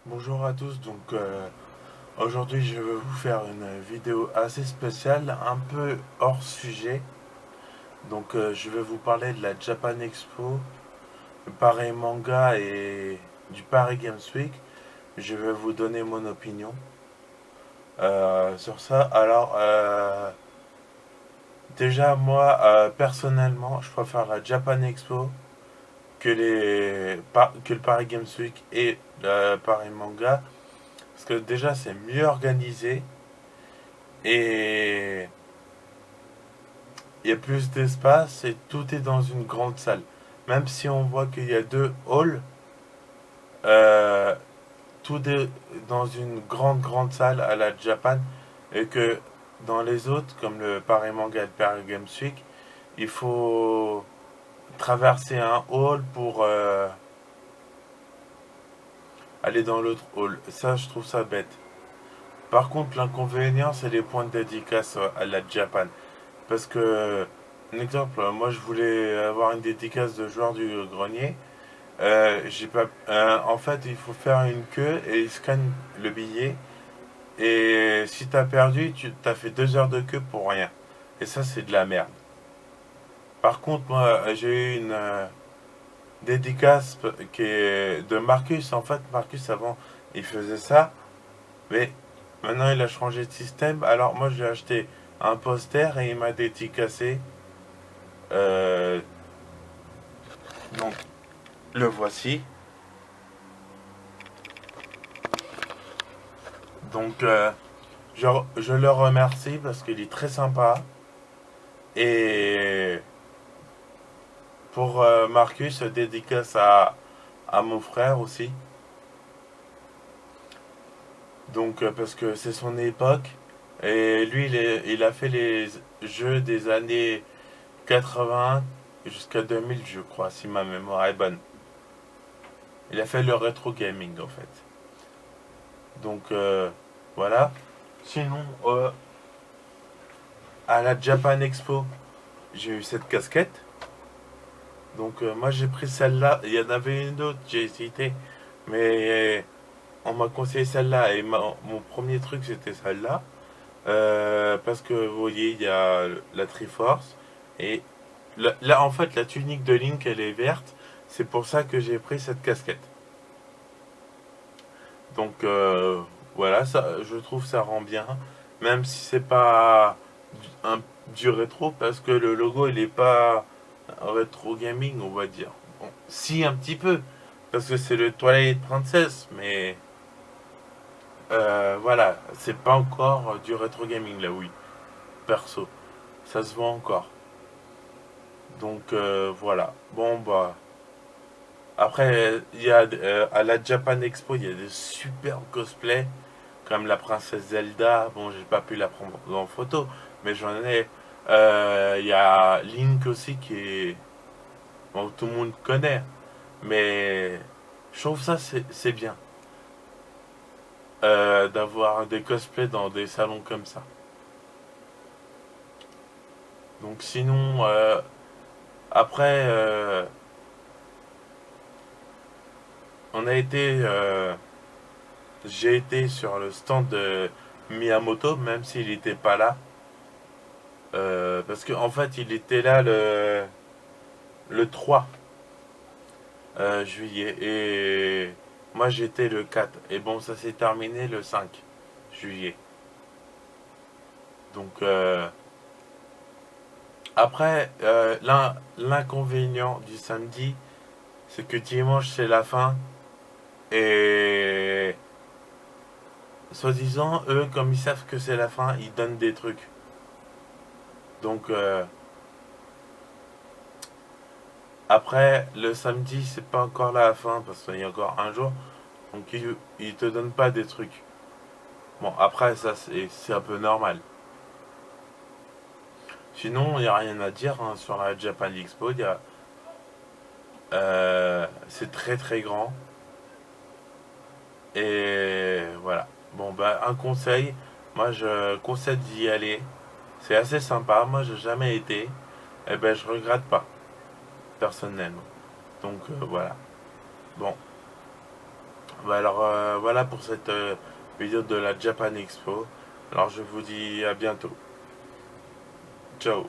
Bonjour à tous, aujourd'hui je vais vous faire une vidéo assez spéciale, un peu hors sujet. Je vais vous parler de la Japan Expo, Paris Manga et du Paris Games Week. Je vais vous donner mon opinion sur ça. Déjà moi personnellement je préfère la Japan Expo que le Paris Games Week et le Paris Manga. Parce que déjà c'est mieux organisé. Et il y a plus d'espace et tout est dans une grande salle. Même si on voit qu'il y a deux halls, euh, tout est dans une grande salle à la Japan et que dans les autres, comme le Paris Manga et le Paris Games Week, il faut traverser un hall pour aller dans l'autre hall. Ça, je trouve ça bête. Par contre, l'inconvénient, c'est les points de dédicace à la Japan. Parce que, un exemple, moi je voulais avoir une dédicace de joueur du grenier. J'ai pas, en fait, il faut faire une queue et ils scannent le billet. Et si t'as perdu, tu t'as fait 2 heures de queue pour rien. Et ça, c'est de la merde. Par contre, moi, j'ai eu une dédicace qui est de Marcus. En fait, Marcus, avant, il faisait ça. Mais maintenant, il a changé de système. Alors, moi, j'ai acheté un poster et il m'a dédicacé. Euh, donc, le voici. Donc, je, je le remercie parce qu'il est très sympa. Et pour Marcus, dédicace à mon frère aussi. Parce que c'est son époque. Et lui, il a fait les jeux des années 80 jusqu'à 2000, je crois, si ma mémoire est bonne. Il a fait le rétro gaming, en fait. Voilà. Sinon, à la Japan Expo, j'ai eu cette casquette. Moi j'ai pris celle-là. Il y en avait une autre, j'ai hésité. Mais on m'a conseillé celle-là. Et mon premier truc c'était celle-là. Parce que vous voyez, il y a la Triforce. Et là en fait la tunique de Link elle est verte. C'est pour ça que j'ai pris cette casquette. Donc voilà, ça, je trouve ça rend bien. Même si c'est pas un, du rétro. Parce que le logo il est pas rétro gaming, on va dire. Bon, si, un petit peu, parce que c'est le Twilight Princess, mais voilà, c'est pas encore du rétro gaming là, oui, perso, ça se voit encore. Voilà. Bon, bah. Après, il y a à la Japan Expo, il y a des super cosplays, comme la princesse Zelda. Bon, j'ai pas pu la prendre en photo, mais j'en ai. Il y a Link aussi qui est. Bon, tout le monde connaît. Mais je trouve ça c'est bien d'avoir des cosplays dans des salons comme ça. Donc sinon, après, on a été, j'ai été sur le stand de Miyamoto, même s'il n'était pas là, parce qu'en fait, il était là le 3 juillet et moi j'étais le 4. Et bon, ça s'est terminé le 5 juillet. Donc Après, l'inconvénient du samedi, c'est que dimanche c'est la fin et soi-disant, eux, comme ils savent que c'est la fin, ils donnent des trucs. Donc après, le samedi c'est pas encore la fin parce qu'il y a encore un jour, donc ils te donnent pas des trucs. Bon, après ça c'est un peu normal. Sinon, il n'y a rien à dire hein, sur la Japan Expo. C'est très grand. Et voilà. Bon, bah, un conseil. Moi, je conseille d'y aller. C'est assez sympa. Moi, j'ai jamais été. Et ben, je regrette pas, personnellement. Voilà. Bon, Bah alors voilà pour cette vidéo de la Japan Expo. Alors je vous dis à bientôt. Ciao.